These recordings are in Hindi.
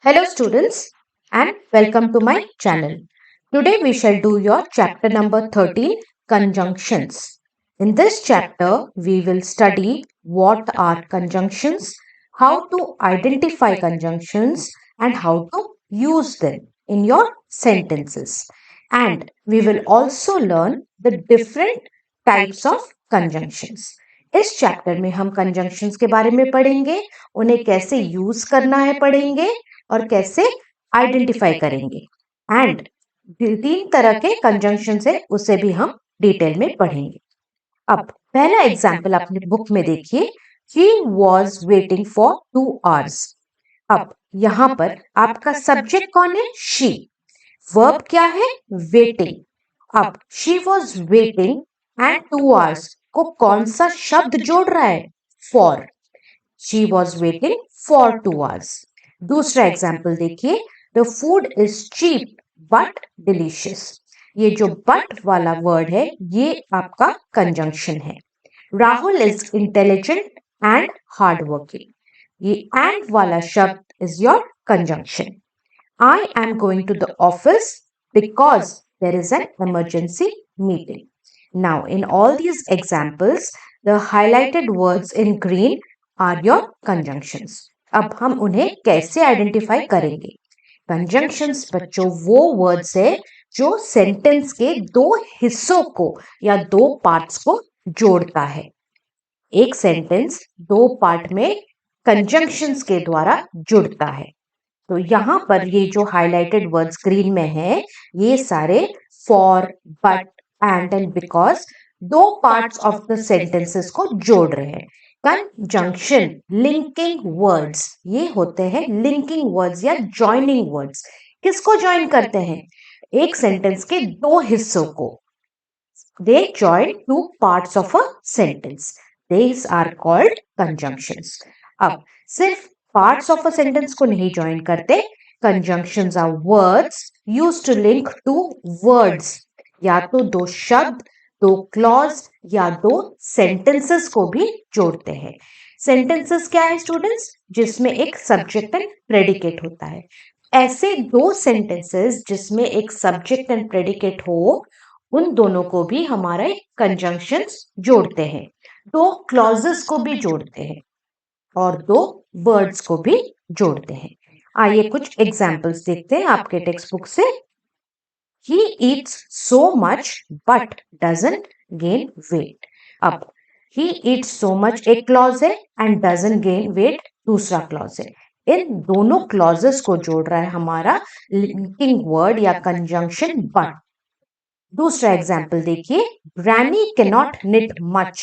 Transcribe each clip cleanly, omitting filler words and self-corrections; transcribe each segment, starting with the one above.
Hello students and welcome to my channel. Today we shall do your chapter number 13 conjunctions. In this chapter we will study what are conjunctions, how to identify conjunctions and how to use them in your sentences. And we will also learn the different types of conjunctions. इस चैप्टर में हम कंजंक्शंस के बारे में पढ़ेंगे, उन्हें कैसे यूज करना है पढ़ेंगे और कैसे आइडेंटिफाई करेंगे एंड तीन तरह के कंजंक्शन है उसे भी हम डिटेल में पढ़ेंगे। अब पहला एग्जाम्पल अपनी बुक में देखिए, he was waiting for 2 hours। अब यहां पर आपका सब्जेक्ट कौन है? शी। वर्ब क्या है? वेटिंग। अब she was waiting and 2 hours को कौन सा शब्द जोड़ रहा है? For. She was waiting for 2 hours। दूसरा एग्जाम्पल देखिए, the food is cheap but delicious. ये जो बट वाला वर्ड है ये आपका कंजंक्शन है। Rahul is intelligent and hard working. ये एंड वाला शब्द is your conjunction. I am going to the office because there is an emergency meeting. Now, in all these examples, the highlighted words in green are your conjunctions. अब हम उन्हें कैसे आइडेंटिफाई करेंगे? कंजंक्शंस बच्चों वो वर्ड्स है जो सेंटेंस के दो हिस्सों को या दो पार्ट्स को जोड़ता है। एक सेंटेंस दो पार्ट में कंजंक्शंस के द्वारा जुड़ता है। तो यहाँ पर ये जो हाइलाइटेड वर्ड्स ग्रीन में है ये सारे फॉर, बट, एंड बिकॉज दो पार्ट्स ऑफ द सेंटेंसेस को जोड़ रहे हैं। कंजंक्शन लिंकिंग वर्ड्स ये होते हैं लिंकिंग वर्ड्स या जॉइनिंग वर्ड्स। किसको जॉइन करते हैं? एक सेंटेंस के दो हिस्सों को। They join to parts of a sentence. These are called conjunctions. अब सिर्फ पार्ट्स ऑफ अ सेंटेंस को नहीं ज्वाइन करते, conjunctions are words used to link two words, या तो दो शब्द, दो क्लॉज या दो सेंटेंसेस को भी जोड़ते हैं। सेंटेंसेस क्या है स्टूडेंट्स? जिसमें एक सब्जेक्ट एंड प्रेडिकेट होता है। ऐसे दो सेंटेंसेस जिसमें एक सब्जेक्ट एंड प्रेडिकेट हो उन दोनों को भी हमारे कंजंक्शंस जोड़ते हैं। दो क्लॉजेस को भी जोड़ते हैं और दो वर्ड्स को भी जोड़ते हैं। आइए कुछ एग्जाम्पल्स देखते हैं आपके टेक्स्ट बुक से। He eats so much but doesn't gain weight। अब he eats so much एक क्लॉज है एंड doesn't gain weight दूसरा क्लॉज है। इन दोनों क्लॉजेस को जोड़ रहा है हमारा लिंकिंग वर्ड या कंजंक्शन बट। दूसरा एग्जाम्पल देखिए, granny can not knit much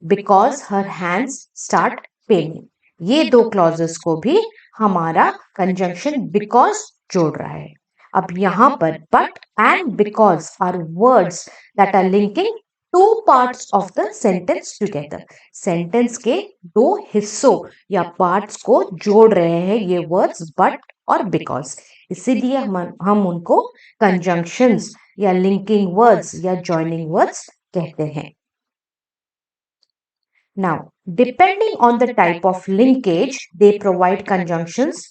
because her hands start paining. ये दो क्लॉजेस को भी हमारा कंजंक्शन बिकॉज जोड़ रहा है। अब यहां पर but and because are words that are linking two parts of the sentence together. Sentence के दो हिस्सों या पार्ट्स को जोड़ रहे हैं ये वर्ड्स बट और बिकॉज। इसीलिए हम उनको कंजंक्शंस या लिंकिंग वर्ड्स या जॉइनिंग वर्ड्स कहते हैं। Now, depending on the type of linkage they provide, conjunctions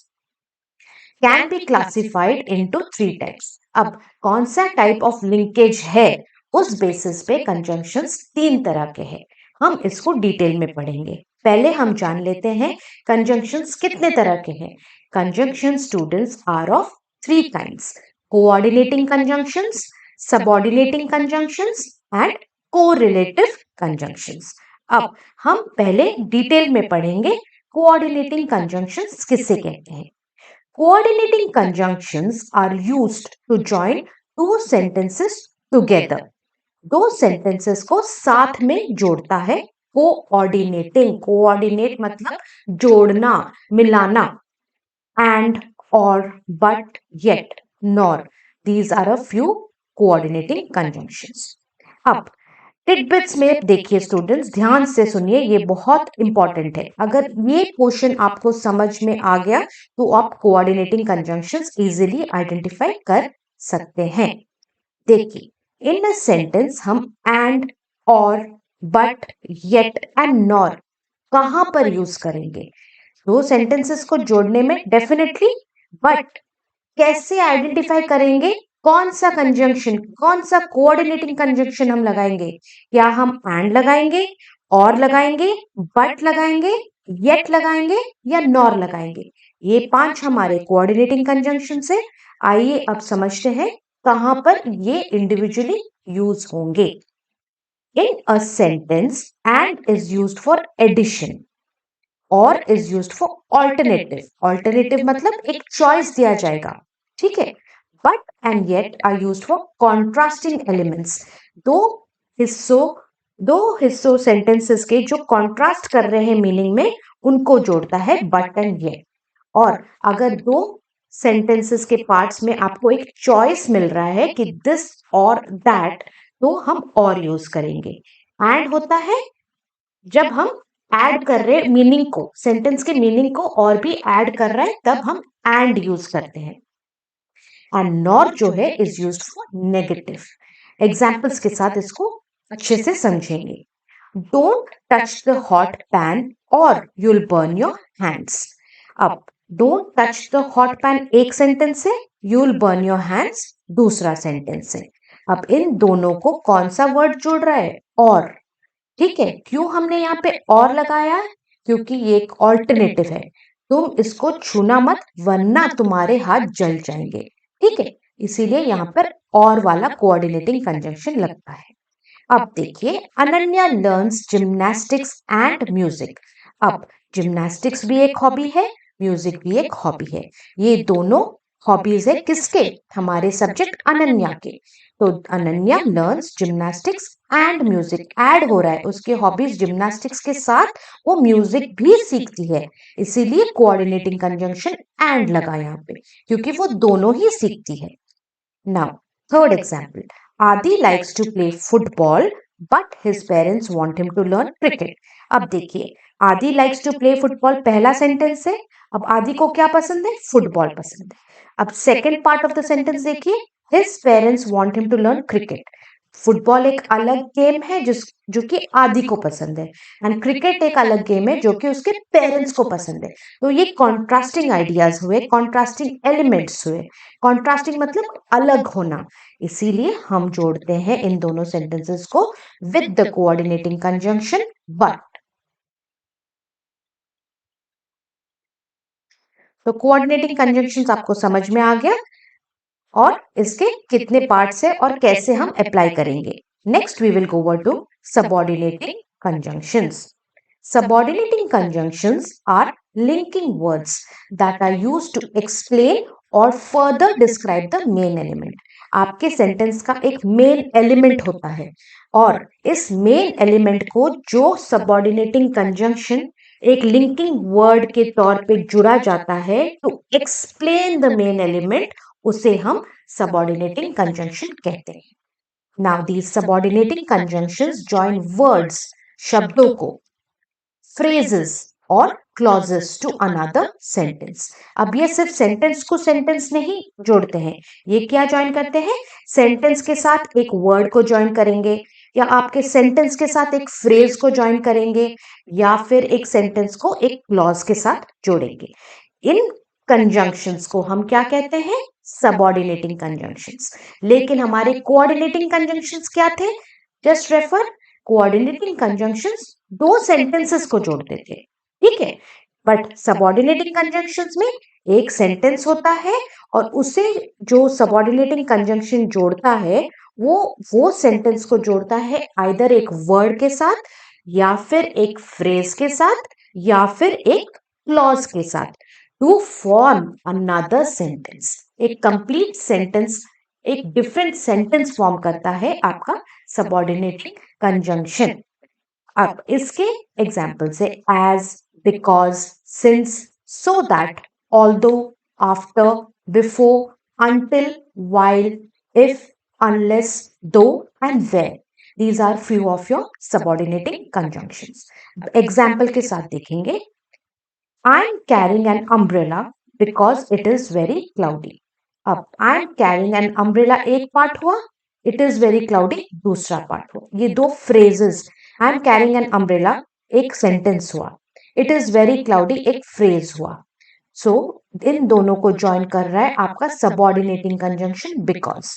can be classified into 3 types। अब कौन सा टाइप ऑफ लिंकेज है उस बेसिस पे कंजंक्शंस 3 तरह के हैं। हम इसको डिटेल में पढ़ेंगे। पहले हम जान लेते हैं कंजंक्शंस कितने तरह के हैं। Conjunction students are of 3 kinds: coordinating conjunctions, subordinating conjunctions and correlative conjunctions. अब हम पहले डिटेल में पढ़ेंगे कोऑर्डिनेटिंग कंजंक्शंस किसे कहते हैं। Coordinating conjunctions are used to join two sentences together। दो sentences को साथ में जोड़ता है कोऑर्डिनेटिंग। कोऑर्डिनेट मतलब जोड़ना, मिलाना। And, or, but, yet, nor, these are a few coordinating conjunctions। अब टिडबिट्स में देखिए स्टूडेंट्स, ध्यान से सुनिए, ये बहुत इंपॉर्टेंट है। अगर ये क्वेश्चन आपको समझ में आ गया तो आप कोऑर्डिनेटिंग कंजंक्शंस इजीली आइडेंटिफाई कर सकते हैं। देखिए, इन अ सेंटेंस हम एंड, और, बट, येट एंड नॉर कहां पर यूज करेंगे? दो सेंटेंसेस को जोड़ने में डेफिनेटली बट कैसे आइडेंटिफाई करेंगे कौन सा कंजंक्शन, कौन सा कोऑर्डिनेटिंग कंजंक्शन हम लगाएंगे? क्या हम एंड लगाएंगे, और लगाएंगे, बट लगाएंगे, येट लगाएंगे या नॉर लगाएंगे? ये 5 हमारे कोऑर्डिनेटिंग कंजंक्शन से। आइए अब समझते हैं कहां पर ये इंडिविजुअली यूज होंगे। In a sentence and is used for addition, or is used for alternative. Alternative मतलब एक चॉइस दिया जाएगा, ठीक है। But and yet are used for contrasting elements. दो हिस्सों दो हिस्सों सेंटेंसेस के जो कॉन्ट्रास्ट कर रहे हैं मीनिंग में, उनको जोड़ता है बट एंड येट। और अगर दो सेंटेंसेस के पार्ट्स में आपको एक चॉइस मिल रहा है कि दिस और दैट, तो हम और यूज करेंगे। एंड होता है जब हम ऐड कर रहे मीनिंग को, सेंटेंस के मीनिंग को और भी ऐड कर रहे हैं, तब हम एंड यूज करते हैं। एंड नॉर जो है is used for negative. Examples के साथ इसको अच्छे से समझेंगे। Don't touch the hot pan और यूल बर्न योर हैंड्स। अब don't touch the hot pan एक सेंटेंस है, यूल बर्न योर हैंड्स दूसरा सेंटेंस है। अब इन दोनों को कौन सा वर्ड जोड़ रहा है? और। ठीक है, क्यों हमने यहाँ पे और लगाया है? क्योंकि ये एक ऑल्टरनेटिव है। तुम इसको छूना मत वरना तुम्हारे हाथ जल जाएंगे। ठीक है, इसीलिए यहाँ पर और वाला कोऑर्डिनेटिंग कंजंक्शन लगता है। अब देखिए, Ananya learns gymnastics and music. अब जिम्नास्टिक्स भी एक हॉबी है, म्यूजिक भी एक हॉबी है। ये दोनों हॉबीज है किसके? हमारे सब्जेक्ट अनन्या के। तो Ananya learns gymnastics and music, add हो रहा है उसके हॉबीज जिम्नास्टिक्स के साथ, वो म्यूजिक भी सीखती है। इसीलिए कोऑर्डिनेटिंग कंजंक्शन एंड लगा यहाँ पे, क्योंकि वो दोनों ही सीखती है। Now, third example. Adi likes to play football, but his parents want him to learn cricket. अब देखिए, आदि लाइक्स टू प्ले फुटबॉल पहला सेंटेंस है। अब आदि को क्या पसंद है? फुटबॉल पसंद है। अब second part of the sentence देखिए, his parents want him to learn cricket. Football एक अलग गेम है जो कि आदि को पसंद है, एंड क्रिकेट एक अलग गेम है जो कि उसके पेरेंट्स को पसंद है। तो ये कॉन्ट्रास्टिंग आइडियाज हुए, कॉन्ट्रास्टिंग एलिमेंट्स हुए। कॉन्ट्रास्टिंग मतलब अलग होना, इसीलिए हम जोड़ते हैं इन दोनों सेंटेंसेस को with the coordinating conjunction but. तो कोऑर्डिनेटिंग कंजंक्शंस आपको समझ में आ गया, और इसके कितने पार्ट्स है और कैसे हम अप्लाई करेंगे। Next we will go over to subordinating conjunctions. Subordinating conjunctions are linking words that are used to explain or further describe the main element. आपके सेंटेंस का एक मेन एलिमेंट होता है, और इस मेन एलिमेंट को जो सबऑर्डिनेटिंग कंजंक्शन एक लिंकिंग वर्ड के तौर पे जुड़ा जाता है to explain the main element, उसे हम सबऑर्डिनेटिंग कंजंक्शन कहते हैं। Now these subordinating conjunctions join words, शब्दों को, phrases और clauses to another sentence। अब ये सिर्फ सेंटेंस को सेंटेंस नहीं जोड़ते हैं, ये क्या ज्वाइन करते हैं? सेंटेंस के साथ एक वर्ड को ज्वाइन करेंगे, या आपके सेंटेंस के साथ एक फ्रेज को ज्वाइन करेंगे, या फिर एक सेंटेंस को एक क्लॉज के साथ जोड़ेंगे। इन कंजंक्शंस को हम क्या कहते हैं? Subordinating conjunctions. लेकिन हमारे कोऑर्डिनेटिंग कंजंक्शंस क्या थे? जस्ट रेफर, कोऑर्डिनेटिंग कंजंक्शंस दो सेंटेंसेस को जोड़ते थे, ठीक है। बट सबऑर्डिनेटिंग कंजंक्शंस में एक सेंटेंस होता है, और उसे जो सबऑर्डिनेटिंग कंजंक्शन जोड़ता है वो सेंटेंस को जोड़ता है आइदर एक वर्ड के साथ, या फिर एक फ्रेज के साथ, या फिर एक क्लॉज के साथ, टू फॉर्म अनदर सेंटेंस। एक कंप्लीट सेंटेंस, एक डिफरेंट सेंटेंस फॉर्म करता है आपका सबऑर्डिनेटिंग कंजंक्शन। अब इसके एग्जाम्पल से as, because, since, so that, although, after, before, until, while, if, unless, though and where. These are few of your subordinating conjunctions. Example के साथ देखेंगे, I am carrying an umbrella because it is very cloudy. अब I am carrying an umbrella एक पार्ट हुआ, it is very cloudy दूसरा पार्ट हुआ। ये दो phrases, I am carrying an umbrella एक सेंटेंस हुआ, it is very cloudy एक फ्रेज हुआ। सो इन दोनों को ज्वाइन कर रहा है आपका subordinating conjunction because.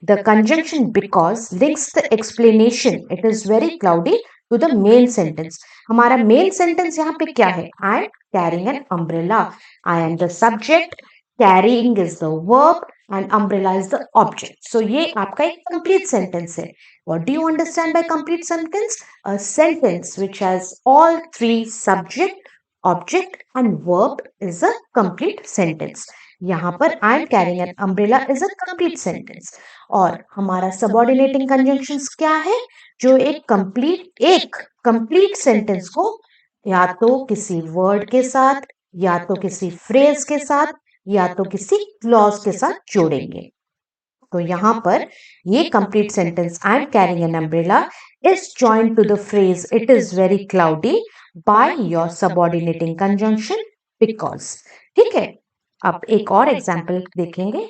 The conjunction because links the explanation. It is very cloudy to the main sentence. हमारा main sentence यहाँ पे क्या है? I am carrying an umbrella. I am the subject. Carrying is the verb and umbrella is the object. So ये आपका एक complete sentence है. What do you understand by complete sentence? A sentence which has all three subject, object and verb is a complete sentence. यहाँ पर I am carrying an umbrella is a complete sentence. और हमारा सबऑर्डिनेटिंग कंजंक्शंस क्या है? जो एक कंप्लीट सेंटेंस को या तो किसी वर्ड के साथ, या तो किसी फ्रेज के साथ, या तो किसी क्लॉज के साथ जोड़ेंगे. तो यहाँ पर ये complete sentence I am carrying an umbrella is joined to the phrase it is very cloudy by your subordinating conjunction because. ठीक है, अब एक और एग्जाम्पल देखेंगे.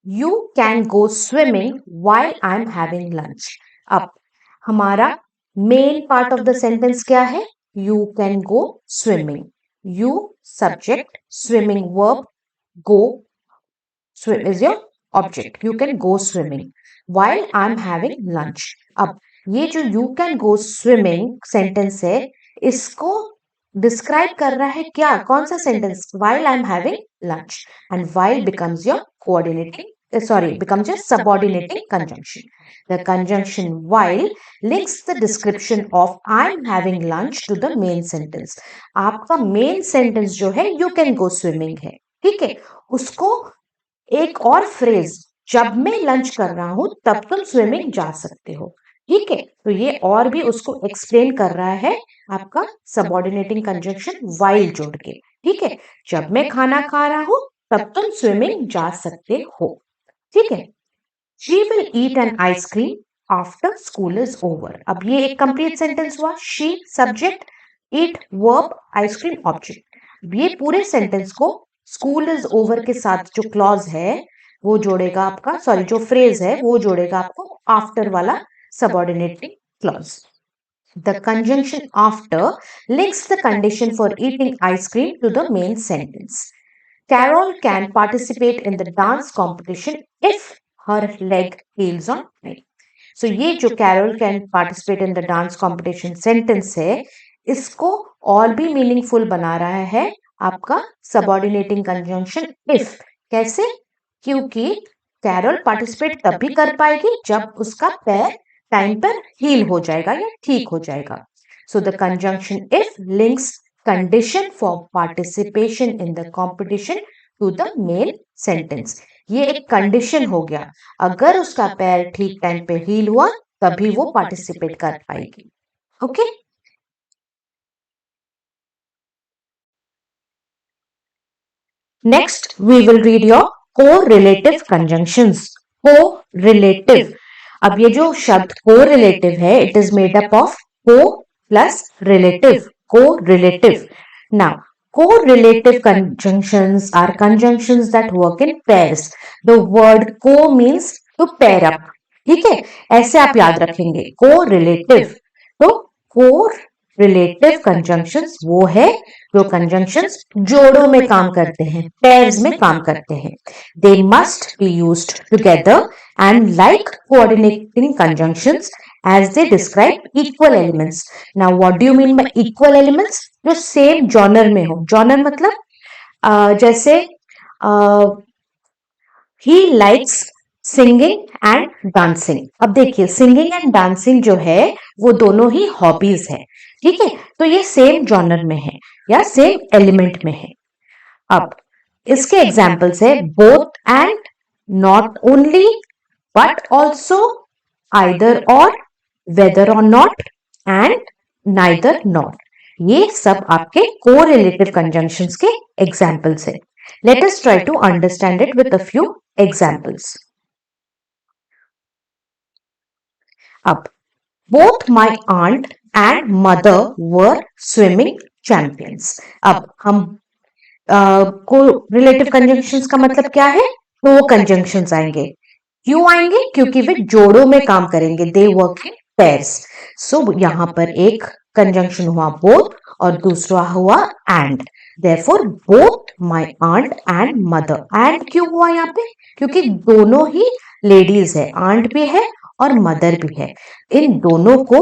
You can go swimming while I'm having lunch. अब हमारा main part of the sentence क्या है? You can go swimming. You subject, swimming verb, go swim is your object. You can go swimming while I'm having lunch. अब ये जो you can go swimming sentence है, इसको डिस्क्राइब कर रहा है क्या? कौन सा sentence? While I'm having lunch. And while becomes your becomes your subordinating conjunction. The conjunction while links the description of I'm having lunch to the main sentence. आपका main sentence जो है you can go swimming है. ठीक है, उसको एक और फ्रेज जब मैं लंच कर रहा हूं तब तुम स्विमिंग जा सकते हो. ठीक है, तो ये और भी उसको एक्सप्लेन कर रहा है आपका सबऑर्डिनेटिंग कंजंक्शन वाइल जोड़ के. ठीक है, जब मैं खाना खा रहा हूं तब तुम स्विमिंग जा सकते हो. ठीक है, she will eat an ice cream after school is over. अब ये एक कंप्लीट सेंटेंस हुआ. She subject, eat verb, ice cream object. ये पूरे सेंटेंस को स्कूल इज ओवर के साथ जो क्लॉज है वो जोड़ेगा आपका, जो फ्रेज है वो जोड़ेगा आपको आफ्टर वाला subordinating clause. The conjunction after links the condition for eating ice cream to the main sentence. Carol can participate in the dance competition if her leg heals on time. So ये जो Carol can participate in the dance competition sentence है, इसको और भी मीनिंगफुल बना रहा है आपका सबऑर्डिनेटिंग कंजंक्शन if. कैसे? क्योंकि कैरोल पार्टिसिपेट तभी कर पाएगी जब उसका पैर टाइम पर हील हो जाएगा या ठीक हो जाएगा. So the conjunction if links condition for participation in the competition to the main sentence. ये एक कंडीशन हो गया, अगर उसका पैर ठीक टाइम पे हील हुआ तभी वो पार्टिसिपेट कर पाएगी. Okay, next we will read your correlative conjunctions. Correlative, अब ये जो शब्द कोरिलेटिव है it is made up of co plus relative. Correlative. Now correlative conjunctions are conjunctions that work in pairs. The word co means to pair up. ठीक है, ऐसे आप याद रखेंगे correlative. तो correlative conjunctions वो है जो conjunctions जोड़ों में काम करते हैं, pairs में काम करते हैं. They must be used together and like coordinating conjunctions as they describe equal elements. Now what do you mean by equal elements? जो सेम जॉनर में हो. जॉनर मतलब जैसे he likes singing and dancing. अब देखिए सिंगिंग एंड डांसिंग जो है वो दोनों ही हॉबीज है. ठीक है, तो ये सेम जॉनर में है या सेम एलिमेंट में है. अब इसके एग्जाम्पल्स है both and, not only, but also, either or, whether or not and neither not. ये सब आपके कोरिलेटिव कंजंक्शंस के एग्जाम्पल्स है. Let us try to understand it with a few examples. अब both my aunt and mother were swimming champions. अब हम कोरिलेटिव कंजंक्शंस का मतलब क्या है? दो कंजंक्शंस आएंगे. क्यों आएंगे? क्योंकि वे जोड़ों में काम करेंगे. They work in pairs. सो यहाँ पर एक कंजंक्शन हुआ बोथ और दूसरा हुआ and. Therefore both my aunt and mother. And क्यों हुआ यहाँ पे? क्योंकि दोनों ही लेडीज है, आंट भी है और मदर भी है। इन दोनों को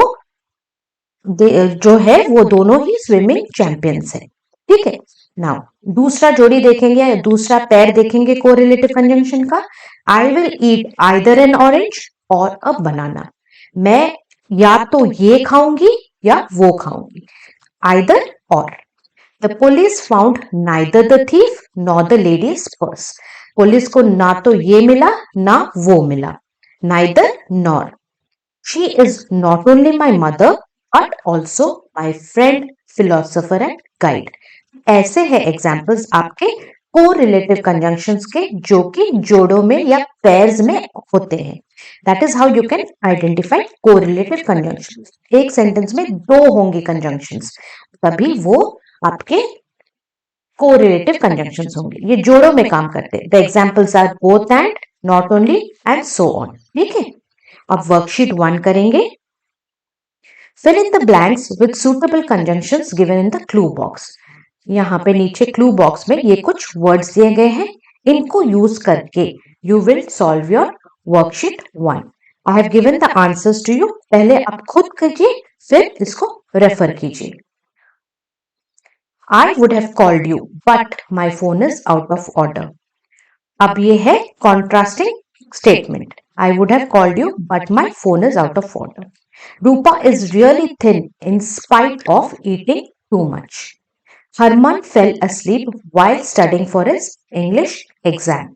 जो है वो दोनों ही स्विमिंग चैंपियंस है। ठीक है, नाउ दूसरा जोड़ी देखेंगे या दूसरा पैर देखेंगे कोरिलेटिव कंजंक्शन का। I will eat either an orange और अ बनाना। मैं या तो ये खाऊंगी या वो खाऊंगी, आइदर और। The police found neither the thief nor the ladies purse. Police को ना तो ये मिला ना वो मिला, neither nor. She is not only my mother but also my friend, philosopher and guide. ऐसे है एग्जाम्पल्स आपके कोरिलेटिव कंजंक्शंस के जो कि जोड़ों में या पेयर्स में होते हैं। That is how you can identify correlative conjunctions. एक सेंटेंस में दो होंगे कंजंक्शंस, तभी वो आपके कोरिलेटिव कंजंक्शंस होंगे। ये जोड़ों में काम करते हैं। The examples are both and, not only and so on. ठीक है, अब वर्कशीट 1 करेंगे। Fill in the blanks with suitable conjunctions given in the clue box. यहाँ पे नीचे क्लू बॉक्स में ये कुछ वर्ड्स दिए गए हैं, इनको यूज करके you will solve your worksheet 1। I have given the answers to you, पहले आप खुद कीजिए फिर इसको रेफर कीजिए। I would have called you but my phone is out of order. अब ये है contrasting statement. I would have called you but my phone is out of order. Rupa is really thin in spite of eating too much. Harman fell asleep while studying for his English exam.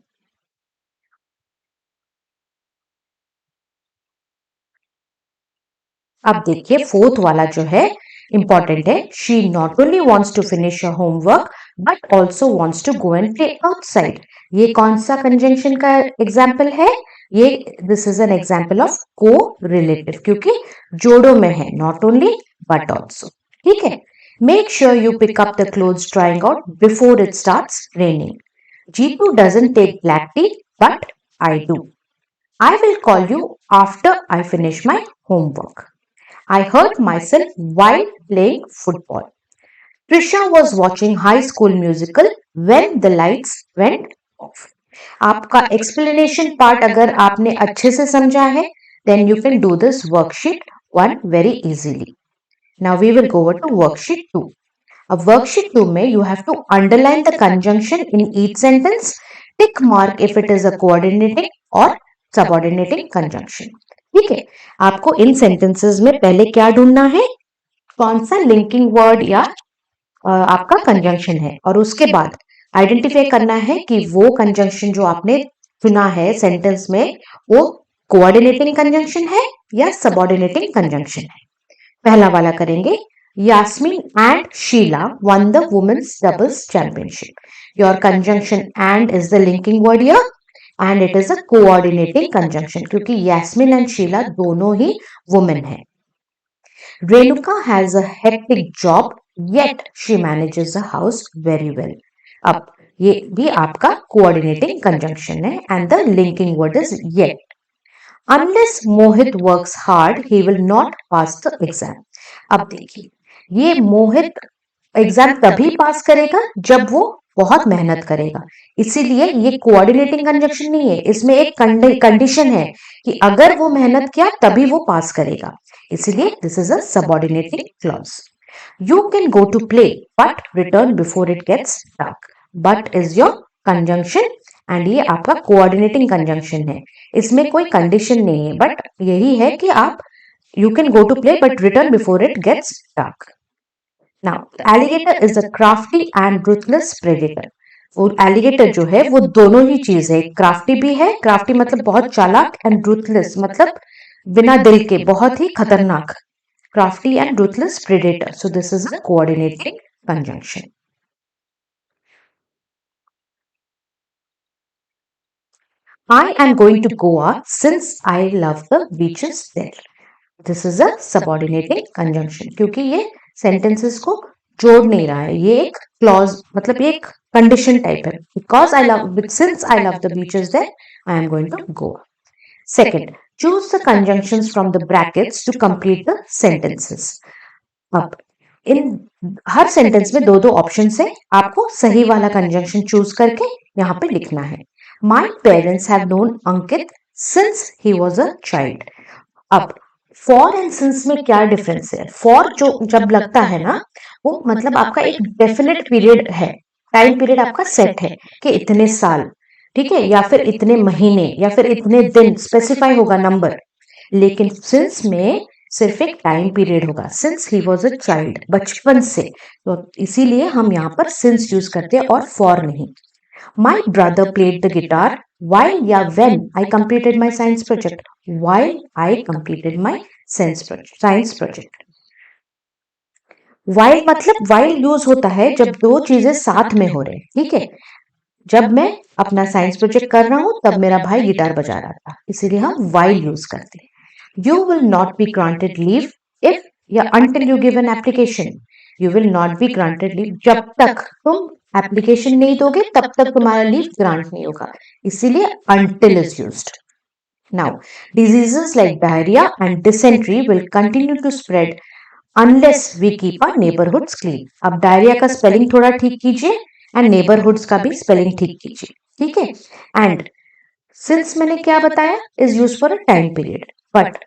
अब देखिए फोर्थ वाला जो है इंपॉर्टेंट है। She not only wants to finish your homework but also wants to go and play outside. ये कौन सा कंजंक्शन का एग्जाम्पल है? ये this is an example of correlative, क्योंकि जोड़ों में है, नॉट ओनली बट ऑल्सो। ठीक है, make sure you pick up the clothes drying out before it starts raining. G2 doesn't take black tea, but I do. I will call you after I finish my homework. I hurt myself while playing football. Trisha was watching High School Musical when the lights went off. आपका explanation part अगर आपने अच्छे से समझा है, then you can do this worksheet 1 very easily. Now we will go over to worksheet 2. अब worksheet 2 में you have to underline the conjunction in each sentence, tick mark if it is a coordinating or subordinating conjunction. ठीक है, आपको इन सेंटेंसेस में पहले क्या ढूंढना है, कौन सा लिंकिंग वर्ड या आपका कंजंक्शन है, और उसके बाद आइडेंटिफाई करना है कि वो कंजंक्शन जो आपने चुना है सेंटेंस में वो कोऑर्डिनेटिंग कंजंक्शन है या सबऑर्डिनेटिंग कंजंक्शन है। पहला वाला करेंगे। Yasmin and Sheila won the women's doubles championship. Your conjunction and is the linking word here and it is a coordinating conjunction क्योंकि Yasmin and Sheila दोनों ही women हैं। Renuka has a hectic job yet she manages the house very well. अब ये भी आपका coordinating conjunction है and the linking word is yet. Unless Mohit works hard, he will not pass the exam. अब देखिए, ये मोहित एग्जाम तभी पास करेगा जब वो बहुत मेहनत करेगा, इसीलिए ये कोऑर्डिनेटिंग कंजंक्शन नहीं है, इसमें एक कंडीशन है कि अगर वो मेहनत किया तभी वो पास करेगा, इसीलिए this is a subordinating clause. You can go to play but return before it gets dark. But is your conjunction and ये आपका कोऑर्डिनेटिंग कंजंक्शन है, इसमें कोई कंडीशन नहीं है, बट यही है कि आप you can go to play but return before it gets dark. Now, the alligator is a crafty and ruthless predator. वो alligator जो है वो दोनों ही चीज है, crafty भी है, crafty मतलब बहुत चालाक, and ruthless मतलब बिना दिल के, बहुत ही खतरनाक। Crafty and ruthless predator. So this is a coordinating conjunction. I am going to Goa since I love the beaches there. This is a subordinating conjunction क्योंकि ये सेंटेंसेस को जोड़ नहीं रहा है, ये एक क्लॉज मतलब ये एक कंडीशन टाइप है। Because I love since I love the beaches there I am going to Goa. Second, choose the conjunctions from the brackets to complete the sentences. अब इन हर सेंटेंस में दो दो ऑप्शन है, आपको सही वाला कंजंक्शन चूज करके यहाँ पे लिखना है। My parents have known Ankit since he was a child. अब फॉर एंड सिंस में क्या डिफरेंस है? फॉर जो जब लगता है ना, वो मतलब आपका एक डेफिनेट पीरियड है, टाइम पीरियड आपका सेट है कि इतने साल, ठीक है, या फिर इतने महीने या फिर इतने दिन, स्पेसिफाई होगा नंबर। लेकिन सिंस में सिर्फ एक टाइम पीरियड होगा, since he was a child, बचपन से, तो इसीलिए हम यहाँ पर सिंस यूज करते हैं और फॉर नहीं। My brother played the guitar while when I completed my science project. While I completed my science project. While मतलब while यूज होता है जब दो चीजें साथ में हो रहे, ठीक है। जब मैं अपना साइंस प्रोजेक्ट कर रहा हूं तब मेरा भाई गिटार बजा रहा था, इसीलिए हम while यूज करते हैं। You will not be granted leave if या until you give an application. You will not be granted leave जब तक तुम एप्लीकेशन नहीं दोगे तब तक तुम्हारा लीव ग्रांट नहीं होगा, इसीलिए until is used. Now, diseases like diarrhea and dysentery will continue to spread unless we keep our neighborhoods clean. अब डायरिया का स्पेलिंग थोड़ा ठीक कीजिए एंड नेबरहुड्स का भी स्पेलिंग ठीक कीजिए, ठीक है। एंड सिंस मैंने क्या बताया, is use for a time period, but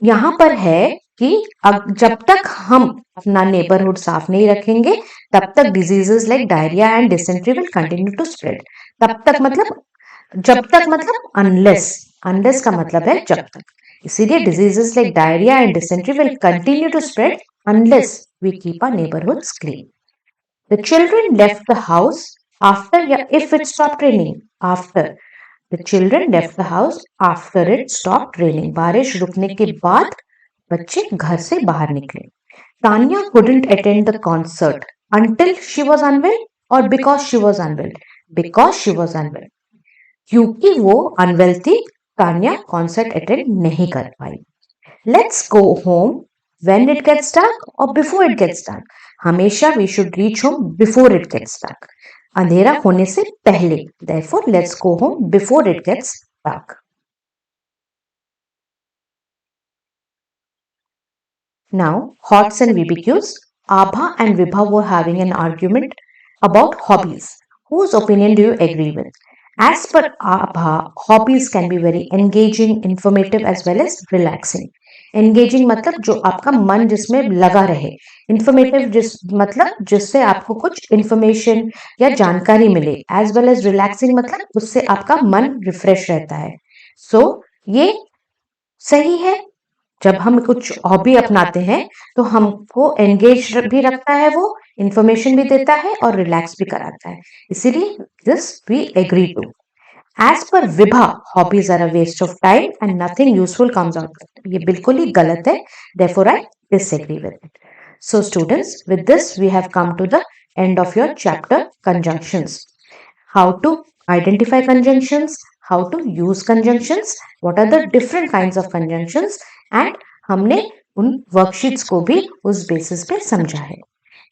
यहाँ पर है कि जब तक हम अपना नेबरहुड साफ नहीं रखेंगे तब तक diseases like diarrhoea and dysentery will continue to spread. तब तक मतलब जब तक मतलब अनलेस, अनलेस का मतलब है जब तक, इसीलिए diseases like diarrhoea and dysentery will continue to spread unless we keep our neighbourhoods clean. The children left the house after या if it stop raining, after The children left the house after it stopped raining. बारिश रुकने के बाद बच्चे घर से बाहर निकले। Tanya couldn't attend the concert until she was unwell or because she was unwell? Because she was unwell. क्योंकि वो अनवेल थी, तान्या कॉन्सर्ट अटेंड नहीं कर पाई। Let's go home when it gets dark or before it gets dark. हमेशा we should reach home before it gets dark. अंधेरा होने से पहले, therefore let's go home before it gets dark. Now, Hots and BBQs. Abha and Vibha were having an argument about hobbies. Whose opinion do you agree with? As per Abha, hobbies can be very engaging, informative as well as relaxing. Engaging मतलब जो आपका मन जिसमें लगा रहे, इंफॉर्मेटिव जिस मतलब जिससे आपको कुछ इंफॉर्मेशन या जानकारी मिले, एज वेल एज रिलैक्सिंग मतलब उससे आपका मन रिफ्रेश रहता है। सो ये सही है, जब हम कुछ हॉबी अपनाते हैं तो हमको एंगेज भी रखता है, वो इंफॉर्मेशन भी देता है और रिलैक्स भी कराता है, इसीलिए this we agree to. As per Vibha, hobbies are a waste of time and nothing useful comes out of it. ये बिल्कुल ही गलत है, therefore I disagree with it. So students, with this we have come to the end of your chapter conjunctions. How to identify conjunctions, how to use conjunctions, what are the different kinds of conjunctions, and हमने उन worksheets को भी उस basis पे समझा है।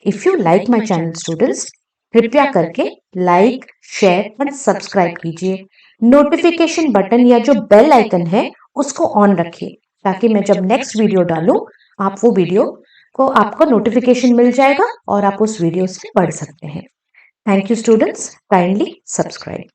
If you like my channel students, कृपया करके लाइक, शेयर एंड सब्सक्राइब कीजिए। नोटिफिकेशन बटन या जो बेल आइकन है उसको ऑन रखिए ताकि मैं जब नेक्स्ट वीडियो डालूं आप वो वीडियो को आपको नोटिफिकेशन मिल जाएगा और आप उस वीडियो से पढ़ सकते हैं। Thank you students, kindly subscribe.